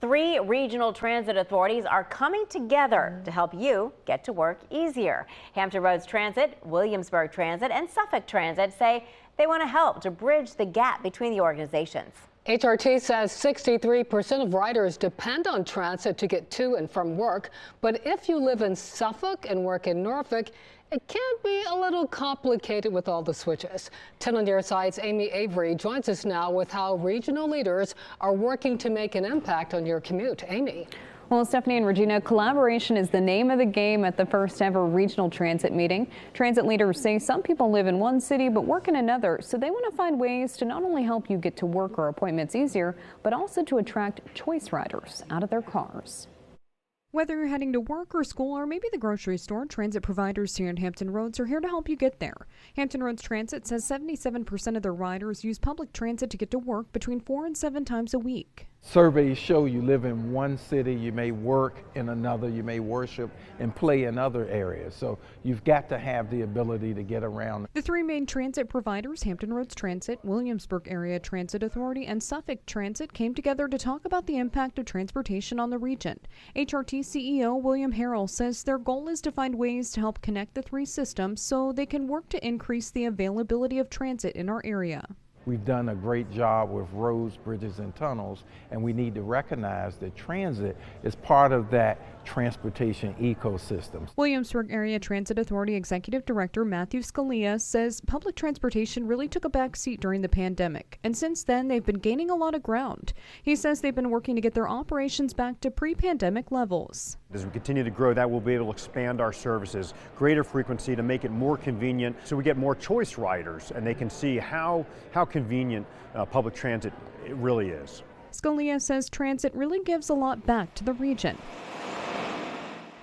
3 regional transit authorities are coming together to help you get to work easier. Hampton Roads Transit, Williamsburg Transit, and Suffolk Transit say they want to help to bridge the gap between the organizations. HRT says 63% of riders depend on transit to get to and from work. But if you live in Suffolk and work in Norfolk, it can be a little complicated with all the switches. 10 on your side's Amy Avery joins us now with how regional leaders are working to make an impact on your commute. Amy. Well, Stephanie and Regina, collaboration is the name of the game at the first ever regional transit meeting. Transit leaders say some people live in one city but work in another, so they want to find ways to not only help you get to work or appointments easier, but also to attract choice riders out of their cars. Whether you're heading to work or school or maybe the grocery store, transit providers here in Hampton Roads are here to help you get there. Hampton Roads Transit says 77% of their riders use public transit to get to work between 4 and 7 times a week. Surveys show you live in one city, you may work in another, you may worship and play in other areas. So you've got to have the ability to get around. The 3 main transit providers, Hampton Roads Transit, Williamsburg Area Transit Authority, and Suffolk Transit, came together to talk about the impact of transportation on the region. HRT CEO William Harrell says their goal is to find ways to help connect the 3 systems so they can work to increase the availability of transit in our area. We've done a great job with roads, bridges, and tunnels, and we need to recognize that transit is part of that transportation ecosystem. Williamsburg Area Transit Authority Executive Director Matthew Scalia says public transportation really took a back seat during the pandemic, and since then they've been gaining a lot of ground. He says they've been working to get their operations back to pre-pandemic levels. As we continue to grow that, we'll be able to expand our services, greater frequency to make it more convenient so we get more choice riders and they can see how convenient public transit it really is. Scalia says transit really gives a lot back to the region.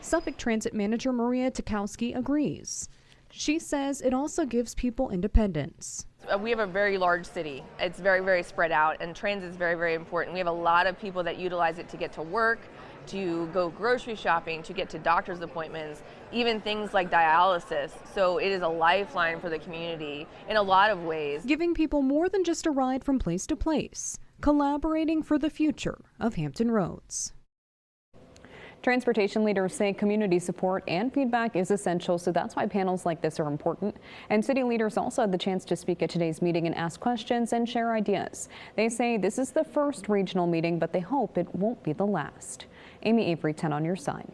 Suffolk Transit Manager Maria Tukowski agrees. She says it also gives people independence. We have a very large city. It's very, very spread out, and transit is very, very important. We have a lot of people that utilize it to get to work, to go grocery shopping, to get to doctor's appointments, even things like dialysis. So it is a lifeline for the community in a lot of ways. Giving people more than just a ride from place to place, collaborating for the future of Hampton Roads. Transportation leaders say community support and feedback is essential, so that's why panels like this are important. And city leaders also had the chance to speak at today's meeting and ask questions and share ideas. They say this is the first regional meeting, but they hope it won't be the last. Amy Avery, 10 on your side.